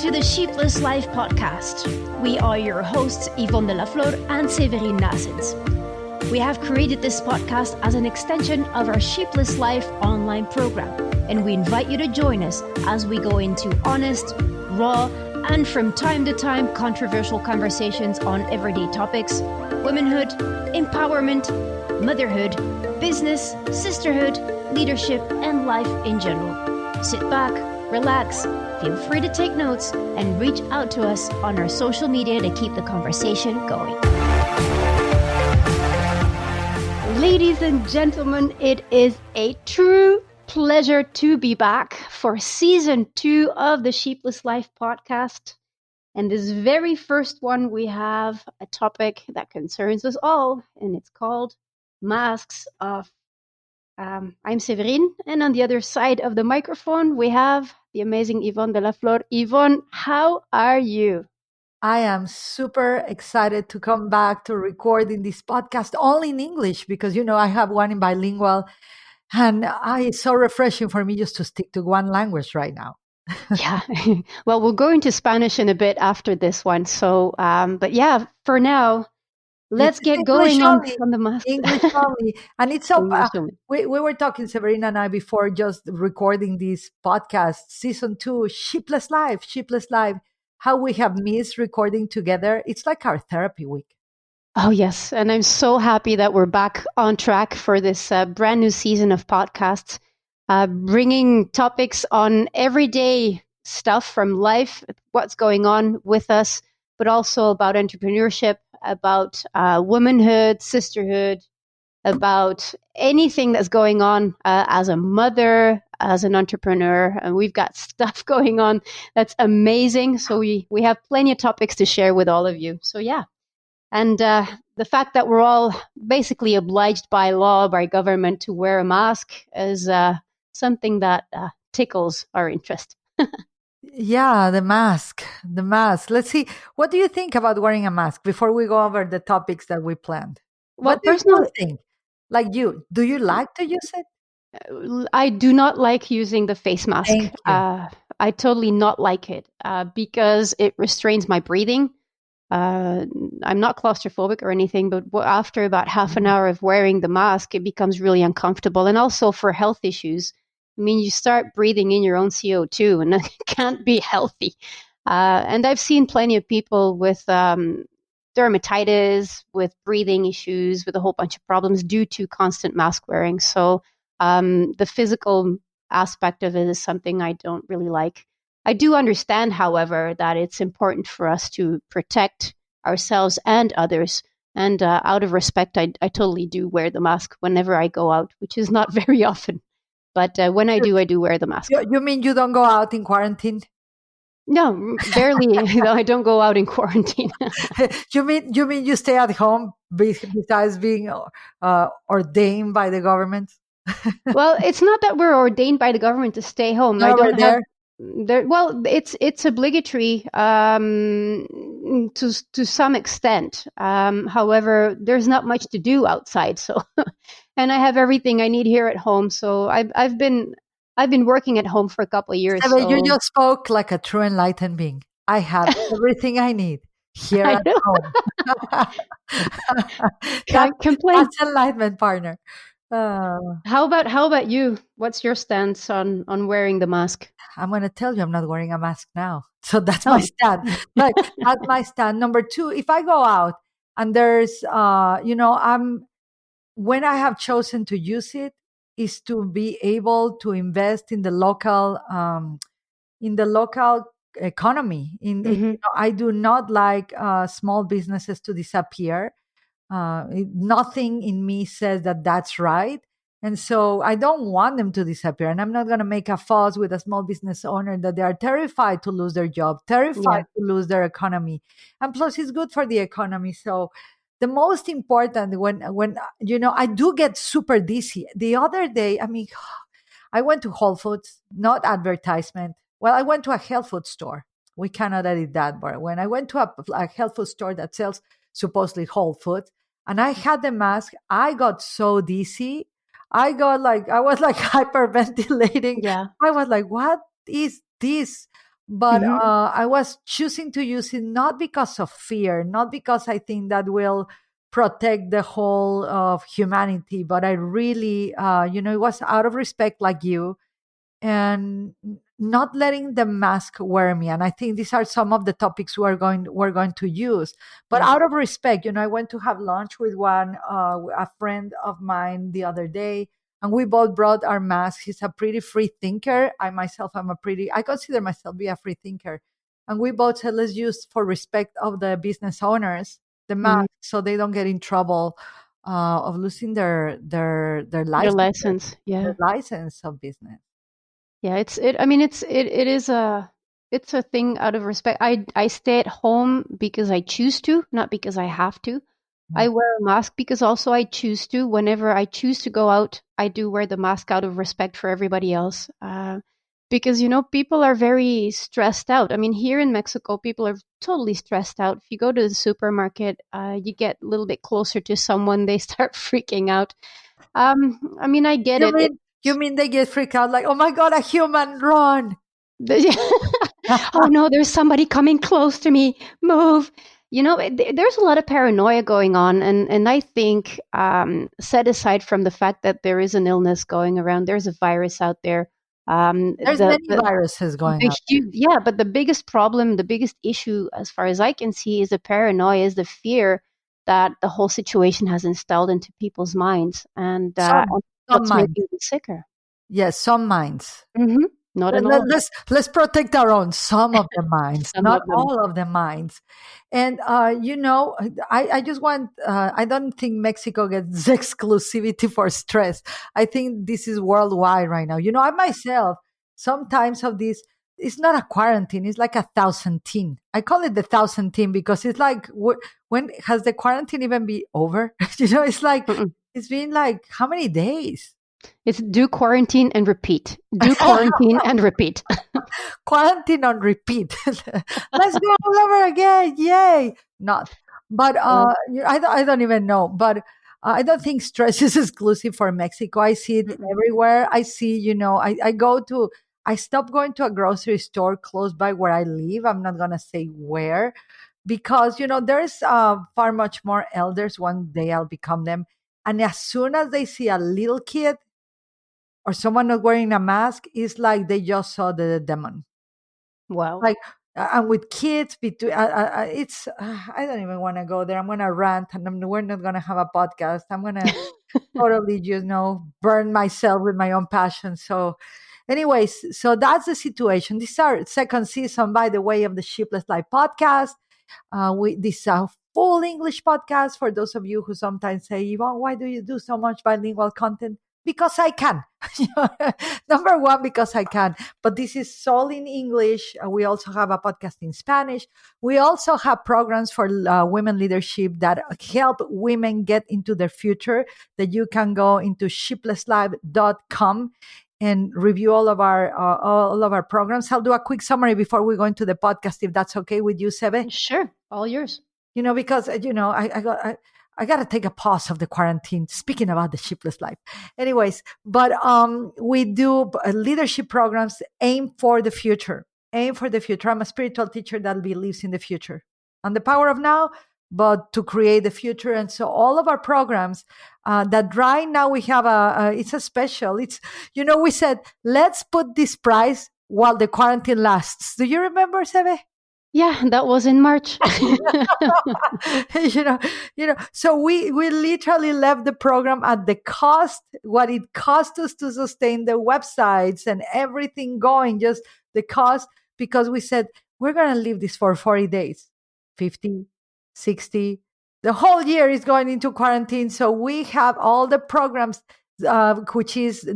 to the Sheepless Life Podcast. We are your hosts, Ivonne Delaflor and Séverine Naessens. We have created this podcast as an extension of our Sheepless Life online program, and we invite you to join us as we go into honest, raw, and from time to time controversial conversations on everyday topics: womanhood, empowerment, motherhood, business, sisterhood, leadership, and life in general. Sit back, relax, feel free to take notes, and reach out to us on our social media to keep the conversation going. Ladies and gentlemen, it is a true pleasure to be back for season 2 of the Sheepless Life podcast. And this very first one, we have a topic that concerns us all, and it's called masks off. I'm Séverine, and on the other side of the microphone, we have the amazing Yvonne Delaflor. Yvonne, how are you? I am super excited to come back to recording this podcast only in English because, I have one in bilingual, and it's so refreshing for me just to stick to one language right now. Yeah. Well, we'll go into Spanish in a bit after this one. So, but yeah, for now, let's get English going only. on the mask. English only. And it's so, English only. we were talking, Severine and I, before just recording this podcast, season 2, Sheepless Life, Sheepless Life, how we have missed recording together. It's like our therapy week. Oh, yes. And I'm so happy that we're back on track for this brand new season of podcasts, bringing topics on everyday stuff from life, what's going on with us, but also about entrepreneurship, about womanhood, sisterhood, about anything that's going on as a mother, as an entrepreneur. And we've got stuff going on that's amazing. So we have plenty of topics to share with all of you. So yeah. And the fact that we're all basically obliged by law, by government, to wear a mask is something that tickles our interest. Yeah, the mask. Let's see. What do you think about wearing a mask before we go over the topics that we planned? Well, What do you personally, think? Like you, do you like to use it? I do not like using the face mask. Thank you. I totally not like it because it restrains my breathing. I'm not claustrophobic or anything, but after about half an hour of wearing the mask, it becomes really uncomfortable. And also for health issues, I mean, you start breathing in your own CO2, and that can't be healthy. And I've seen plenty of people with dermatitis, with breathing issues, with a whole bunch of problems due to constant mask wearing. So the physical aspect of it is something I don't really like. I do understand, however, that it's important for us to protect ourselves and others. And out of respect, I totally do wear the mask whenever I go out, which is not very often. But when I do wear the mask. You mean you don't go out in quarantine? No, barely. I don't go out in quarantine. You mean you stay at home besides being ordained by the government? Well, it's not that we're ordained by the government to stay home. No, I don't there. have. Well, it's obligatory to some extent. However, there's not much to do outside. So, and I have everything I need here at home. So I've been working at home for a couple of years. So you just spoke like a true enlightened being. I have everything I need here at home. Can't complain. That's enlightenment, partner. How about you? What's your stance on wearing the mask? I'm going to tell you I'm not wearing a mask now. So that's my stand. Like, that's my stand. Number 2, if I go out and there's, when I have chosen to use it is to be able to invest in the local economy. I do not like small businesses to disappear. Nothing in me says that that's right. And so I don't want them to disappear. And I'm not going to make a fuss with a small business owner that they are terrified to lose their job, terrified to lose their economy. And plus, it's good for the economy. So the most important when I do get super dizzy. The other day, I went to Whole Foods, not advertisement. Well, I went to a health food store. We cannot edit that, but when I went to a health food store that sells supposedly Whole Foods, and I had the mask, I got so dizzy. I was like hyperventilating. Yeah. I was like, what is this? But Mm-hmm. I was choosing to use it not because of fear, not because I think that will protect the whole of humanity, but I really, it was out of respect, like you, and not letting the mask wear me. And I think these are some of the topics we're going to use. But Yes. out of respect, I went to have lunch with a friend of mine the other day, and we both brought our masks. He's a pretty free thinker. I myself am I consider myself be a free thinker. And we both said, let's use, for respect of the business owners, the Mm-hmm. mask, so they don't get in trouble of losing their The license, lessons. their Yeah. license of business. Yeah, I mean, it is it's a thing out of respect. I stay at home because I choose to, not because I have to. I wear a mask because also I choose to. Whenever I choose to go out, I do wear the mask out of respect for everybody else. Because people are very stressed out. I mean, here in Mexico, people are totally stressed out. If you go to the supermarket, you get a little bit closer to someone, they start freaking out. I mean, I get You it. mean you mean they get freaked out like, oh my god, a human, run? Oh no, there's somebody coming close to me. Move. There's a lot of paranoia going on, and I think, set aside from the fact that there is an illness going around, there's a virus out there. There's many viruses going on. Yeah, but the biggest problem, the biggest issue, as far as I can see, is the paranoia, is the fear that the whole situation has installed into people's minds, and Some what's minds. making them sicker. Yes, some minds. Hmm. Not in all, Let's protect our own. Some of the minds, some not of them. all of the minds. And I just want. I don't think Mexico gets exclusivity for stress. I think this is worldwide right now. I myself sometimes of this. It's not a quarantine. It's like a thousand teen. I call it the thousand teen because it's like, when has the quarantine even be over? It's like Mm-mm. it's been like how many days? It's do quarantine and repeat. Do quarantine and repeat. Quarantine on repeat. Let's go all over again. Yay. Not. But I don't even know. But I don't think stress is exclusive for Mexico. I see it Mm-mm. everywhere. I see, I stopped going to a grocery store close by where I live. I'm not going to say where, because, there's far much more elders. One day I'll become them. And as soon as they see a little kid or someone not wearing a mask, it's like they just saw the demon. Wow. Like, and with kids, between it's I don't even want to go there. I'm gonna rant, and we're not gonna have a podcast. I'm gonna totally, burn myself with my own passion. So, anyways, so that's the situation. This is our second season, by the way, of the Sheepless Life podcast. This is a full English podcast for those of you who sometimes say, Yvonne, why do you do so much bilingual content? Because I can. Number one, because I can. But this is solely in English. We also have a podcast in Spanish. We also have programs for women leadership that help women get into their future, that you can go into sheeplesslife.com and review all of our programs. I'll do a quick summary before we go into the podcast, if that's okay with you, Sebe. Sure. All yours. Because I got to take a pause of the quarantine. Speaking about the Sheepless Life, anyways, but we do leadership programs. Aim for the future. Aim for the future. I'm a spiritual teacher that believes in the future and the power of now, but to create the future. And so all of our programs that right now we have it's a special. It's we said, let's put this price while the quarantine lasts. Do you remember, Sebe? Yeah, that was in March. you know, so we literally left the program at the cost, what it cost us to sustain the websites and everything going, just the cost, because we said we're going to leave this for 40 days, 50, 60. The whole year is going into quarantine. So we have all the programs, which is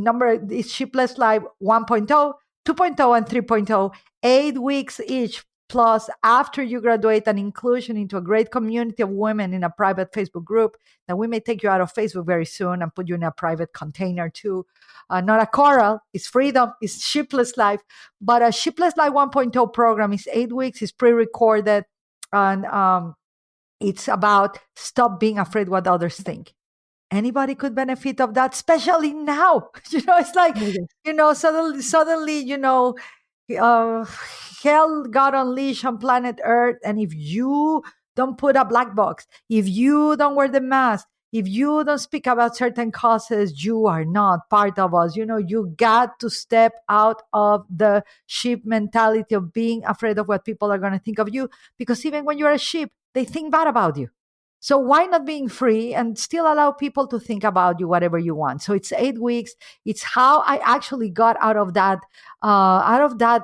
Sheepless Live 1.0, 2.0, and 3.0, 8 weeks each. Plus, after you graduate, an inclusion into a great community of women in a private Facebook group that we may take you out of Facebook very soon and put you in a private container too. Not a coral, it's freedom, it's Sheepless Life. But a Sheepless Life 1.0 program is 8 weeks, it's pre-recorded, and it's about stop being afraid what others think. Anybody could benefit of that, especially now. It's like, Oh, yes. suddenly, uh, hell got unleashed on planet Earth. And if you don't put a black box, if you don't wear the mask, if you don't speak about certain causes, you are not part of us. You got to step out of the sheep mentality of being afraid of what people are going to think of you. Because even when you're a sheep, they think bad about you. So why not being free and still allow people to think about you whatever you want? So it's 8 weeks. It's how I actually got out of that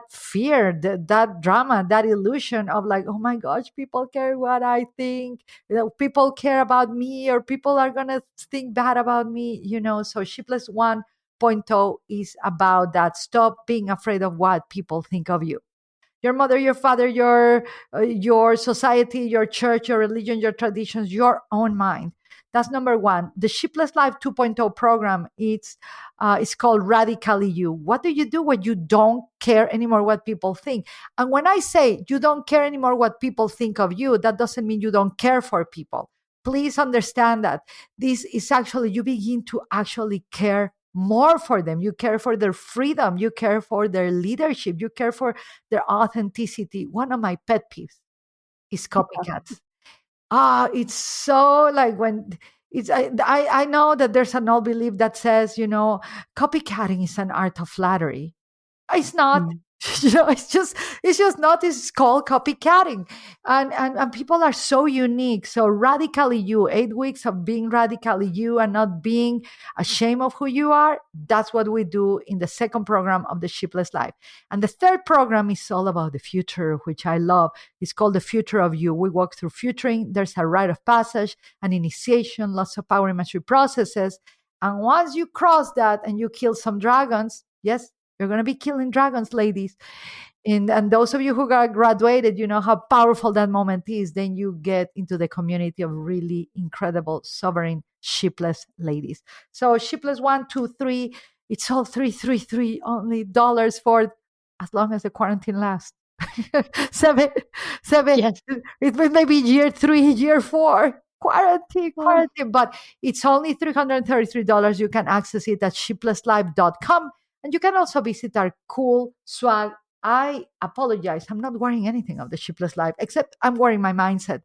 fear, that drama, that illusion of like, oh my gosh, people care what I think. People care about me, or people are gonna think bad about me. So Sheepless 1.0 is about that. Stop being afraid of what people think of you. Your mother, your father, your society, your church, your religion, your traditions, your own mind. That's number one. The Sheepless Life 2.0 program, it's called Radically You. What do you do when you don't care anymore what people think? And when I say you don't care anymore what people think of you, that doesn't mean you don't care for people. Please understand that this is actually, you begin to actually care more for them. You care for their freedom. You care for their leadership. You care for their authenticity. One of my pet peeves is copycats. It's so like when I know that there's an old belief that says, copycatting is an art of flattery. It's not. Mm. It's just not. It's called copycatting, and people are so unique. So radically you, 8 weeks of being radically you and not being ashamed of who you are. That's what we do in the second program of the Sheepless Life. And the third program is all about the future, which I love. It's called the Future of You. We walk through futuring. There's a rite of passage, an initiation, lots of power and mastery processes. And once you cross that and you kill some dragons, yes, you're going to be killing dragons, ladies. And those of you who got graduated, you know how powerful that moment is. Then you get into the community of really incredible, sovereign, sheepless ladies. So sheepless 1, 2, 3, it's all 333 only dollars for as long as the quarantine lasts. seven, Yes. it may be year 3, year 4. Quarantine, but it's only $333. You can access it at sheeplesslife.com. And you can also visit our cool swag. I apologize. I'm not wearing anything of the Sheepless Life, except I'm wearing my mindset.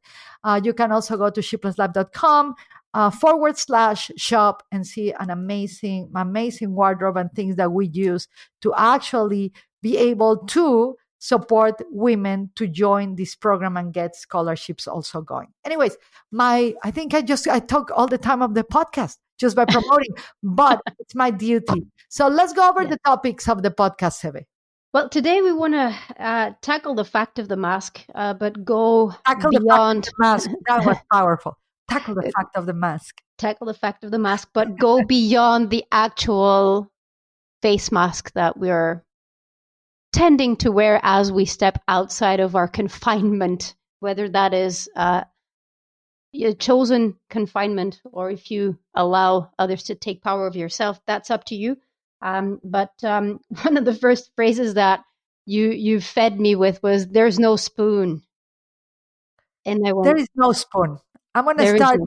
You can also go to sheeplesslife.com /shop and see an amazing wardrobe and things that we use to actually be able to support women to join this program and get scholarships also going. Anyways, I think I talk all the time of the podcast just by promoting, but it's my duty. So let's go over the topics of the podcast, Seve. Well, today we want to tackle the fact of the mask, but go tackle beyond the mask. That was powerful. Tackle the fact of the mask. Tackle the fact of the mask, but go beyond the actual face mask that we're tending to wear as we step outside of our confinement, whether that is a chosen confinement or if you allow others to take power of yourself. That's up to you. But one of the first phrases that you fed me with was "There's no spoon," and I went, "There is no spoon." I'm going to start.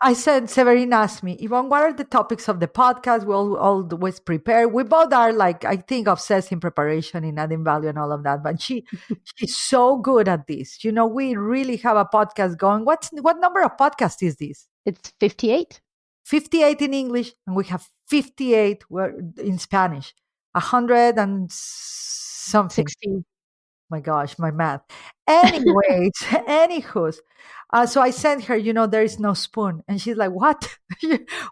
I said, Séverine asked me, Ivonne, what are the topics of the podcast? We'll always prepare. We both are like, I think, obsessed in preparation, in adding value and all of that. But she's so good at this. We really have a podcast going. What number of podcast is this? It's 58. 58 in English, and we have 58 in Spanish. 100 and something. 16. My gosh, my math. Anyways, anywho. So I sent her, there is no spoon. And she's like, what?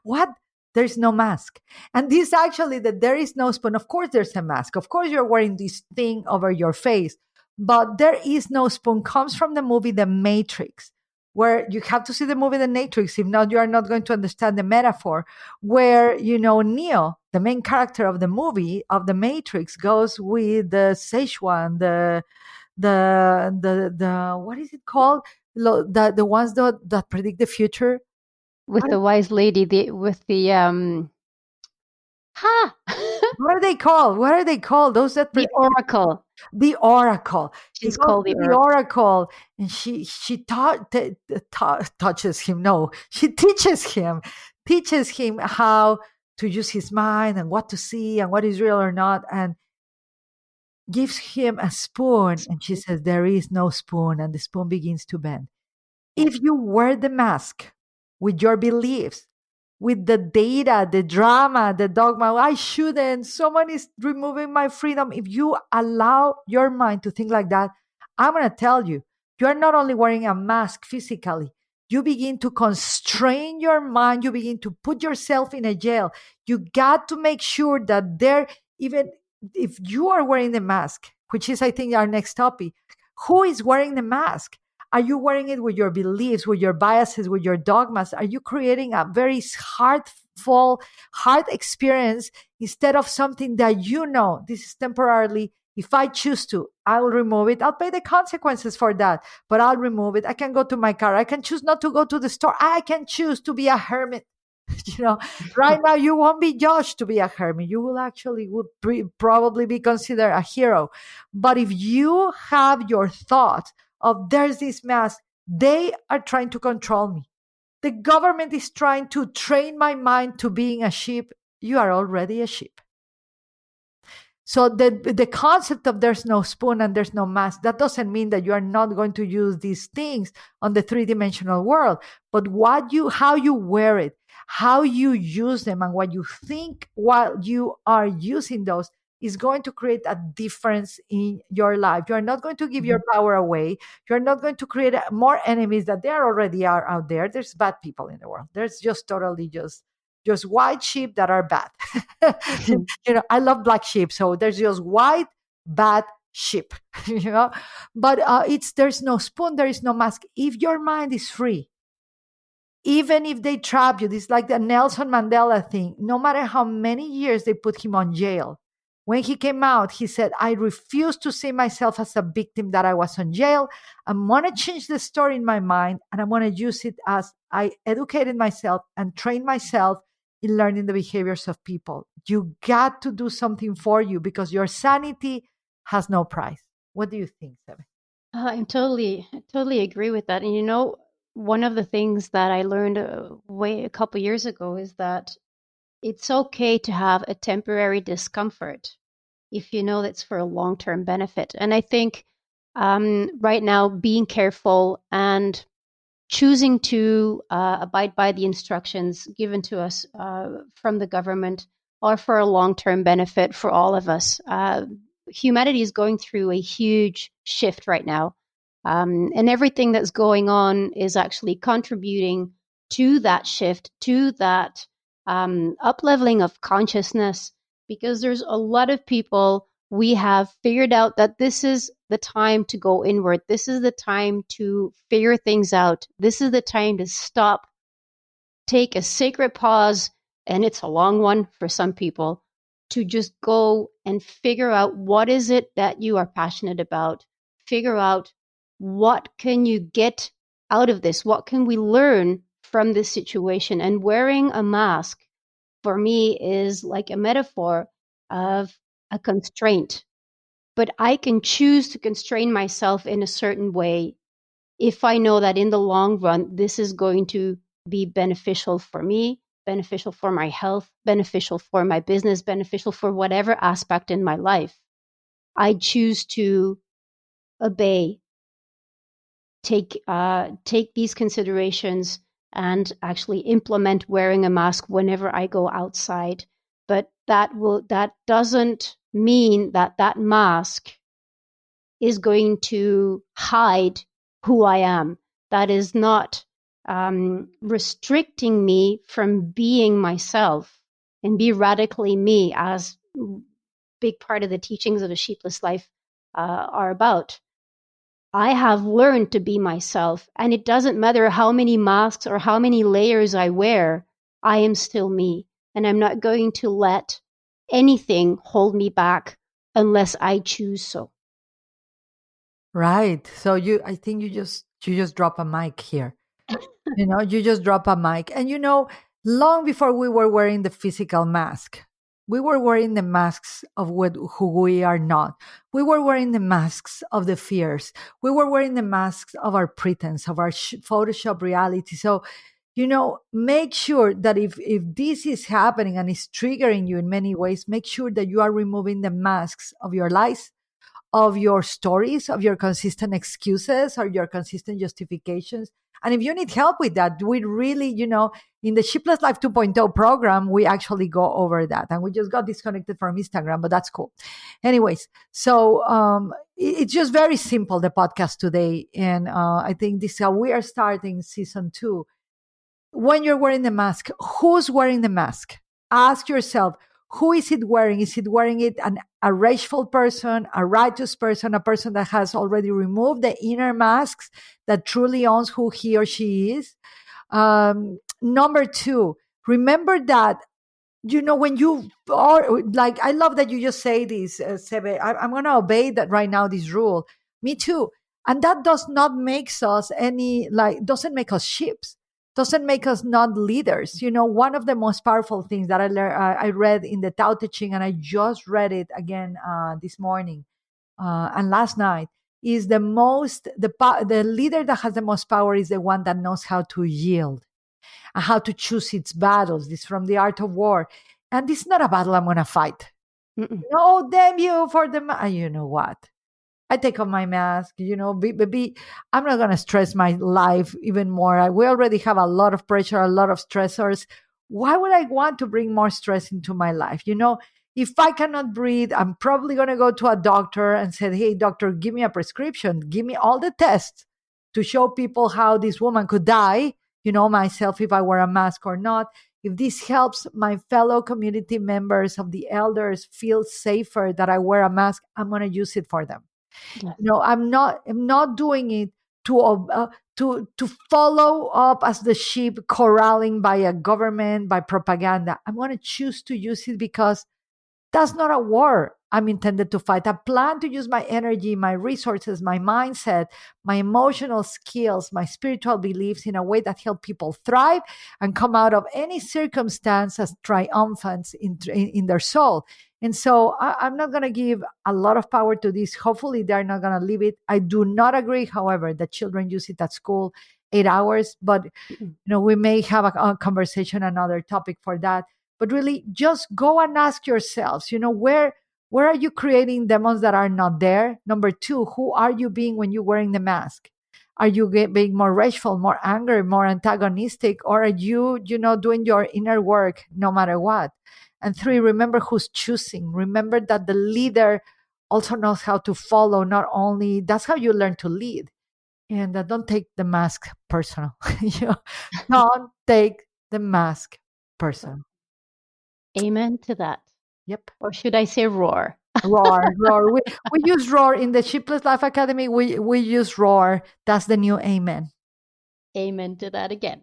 What? There's no mask. And this actually, that there is no spoon. Of course, there's a mask. Of course, you're wearing this thing over your face. But there is no spoon comes from the movie The Matrix, where you have to see the movie The Matrix. If not, you are not going to understand the metaphor, where, Neo, the main character of the movie of The Matrix, goes with the Szechuan, the what is it called? The ones that predict the future. With the wise lady, What are they called? Those that the oracle. The oracle. She's called the oracle, and she touches him. No, she teaches him how to use his mind and what to see and what is real or not. And gives him a spoon, and she says, "There is no spoon," and the spoon begins to bend. If you wear the mask with your beliefs, with the data, the drama, the dogma, I shouldn't, someone is removing my freedom. If you allow your mind to think like that, I'm going to tell you, you are not only wearing a mask physically, you begin to constrain your mind, you begin to put yourself in a jail. You got to make sure that there, even if you are wearing the mask, which is, I think, our next topic, who is wearing the mask? Are you wearing it with your beliefs, with your biases, with your dogmas? Are you creating a very heartful, hard experience instead of something that you know this is temporarily? If I choose to, I'll remove it. I'll pay the consequences for that, but I'll remove it. I can go to my car. I can choose not to go to the store. I can choose to be a hermit. You know, right now you won't be judged to be a hermit. You will actually probably be considered a hero. But if you have your thoughts of there's this mass, they are trying to control me. The government is trying to train my mind to being a sheep. You are already a sheep. So the concept of there's no spoon and there's no mask, that doesn't mean that you are not going to use these things on the three-dimensional world. But how you wear it, how you use them, and what you think while you are using those is going to create a difference in your life. You are not going to give your power away. You're not going to create more enemies that there already are out there. There's bad people in the world. There's just totally just white sheep that are bad. I love black sheep, so there's just white bad sheep. But it's there's no spoon, there is no mask. If your mind is free, even if they trap you, this is like the Nelson Mandela thing. No matter how many years they put him on jail, when he came out, he said, "I refuse to see myself as a victim that I was in jail. I'm going to change the story in my mind, and I'm going to use it as I educated myself and trained myself in learning the behaviors of people." You got to do something for you because your sanity has no price. What do you think, Seven? I totally agree with that. And one of the things that I learned a couple years ago is that it's okay to have a temporary discomfort if you know that's for a long-term benefit. And I think right now, being careful and choosing to abide by the instructions given to us from the government are for a long-term benefit for all of us. Humanity is going through a huge shift right now. And everything that's going on is actually contributing to that shift, to that up-leveling of consciousness, because there's a lot of people, we have figured out that this is the time to go inward. This is the time to figure things out. This is the time to stop, take a sacred pause, and it's a long one for some people, to just go and figure out what is it that you are passionate about. Figure out what can you get out of this? What can we learn from this situation? And wearing a mask for me is like a metaphor of a constraint. But I can choose to constrain myself in a certain way if I know that in the long run, this is going to be beneficial for me, beneficial for my health, beneficial for my business, beneficial for whatever aspect in my life. I choose to obey, take these considerations, and actually implement wearing a mask whenever I go outside. But that doesn't mean that mask is going to hide who I am. That is not restricting me from being myself and be radically me, as big part of the teachings of a Sheepless Life are about. I have learned to be myself, and it doesn't matter how many masks or how many layers I wear, I am still me, and I'm not going to let anything hold me back unless I choose so. Right. So I think you just drop a mic here. You just drop a mic. And long before we were wearing the physical mask, we were wearing the masks of who we are not. We were wearing the masks of the fears. We were wearing the masks of our pretense, of our Photoshop reality. So, make sure that if this is happening and is triggering you in many ways, make sure that you are removing the masks of your lies, of your stories, of your consistent excuses or your consistent justifications. And if you need help with that, we really, in the Sheepless Life 2.0 program, we actually go over that. And we just got disconnected from Instagram, but that's cool. Anyways, so it's just very simple, the podcast today. And I think this is how we are starting season 2. When you're wearing the mask, who's wearing the mask? Ask yourself, who is it wearing? Is it wearing it a rageful person, a righteous person, a person that has already removed the inner masks, that truly owns who he or she is? Number 2, remember that, when you are like, I love that you just say this, Sebe. I'm going to obey that right now, this rule. Me too. And that does not make us doesn't make us sheeps, doesn't make us not leaders. One of the most powerful things that I read in the Tao Te Ching, and I just read it again this morning and last night, is the leader that has the most power is the one that knows how to yield and how to choose its battles. This is from The Art of War. And this is not a battle I'm going to fight. No, damn you for the... you know what? I take off my mask, I'm not going to stress my life even more. We already have a lot of pressure, a lot of stressors. Why would I want to bring more stress into my life? If I cannot breathe, I'm probably going to go to a doctor and say, hey, doctor, give me a prescription. Give me all the tests to show people how this woman could die, myself, if I wear a mask or not. If this helps my fellow community members of the elders feel safer that I wear a mask, I'm going to use it for them. Yes. I'm not doing it to follow up as the sheep corralling by a government, by propaganda. I'm going to choose to use it because that's not a war I'm intended to fight. I plan to use my energy, my resources, my mindset, my emotional skills, my spiritual beliefs in a way that help people thrive and come out of any circumstance as triumphants in their soul. And so I'm not going to give a lot of power to this. Hopefully, they're not going to leave it. I do not agree, however, that children use it at school 8 hours. But we may have a conversation, another topic for that. But really, just go and ask yourselves, where are you creating demons that are not there? Number 2, who are you being when you're wearing the mask? Are you being more rageful, more angry, more antagonistic? Or are you, doing your inner work no matter what? And 3, remember who's choosing. Remember that the leader also knows how to follow. Not only, that's how you learn to lead. And don't take the mask personal. Don't take the mask personal. Amen to that. Yep. Or should I say roar? Roar. We use roar in the Sheepless Life Academy. We use roar. That's the new amen. Amen to that again.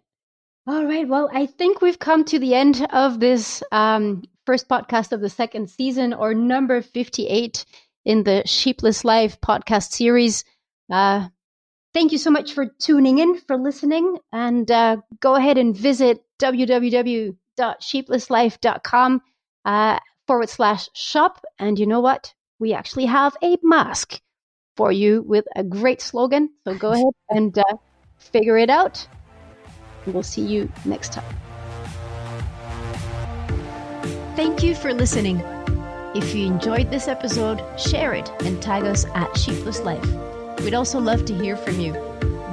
All right. Well, I think we've come to the end of this first podcast of the second season, or number 58 in the Sheepless Life podcast series. Thank you so much for tuning in, for listening, and go ahead and visit www.sheeplesslife.com /shop. And you know what? We actually have a mask for you with a great slogan. So go ahead and figure it out. We'll see you next time. Thank you for listening. If you enjoyed this episode, share it and tag us at Sheepless Life. We'd also love to hear from you.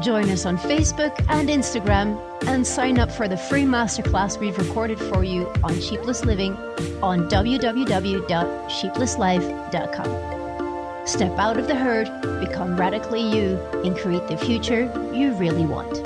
Join us on Facebook and Instagram and sign up for the free masterclass we've recorded for you on Sheepless Living on www.sheeplesslife.com. Step out of the herd, become radically you, and create the future you really want.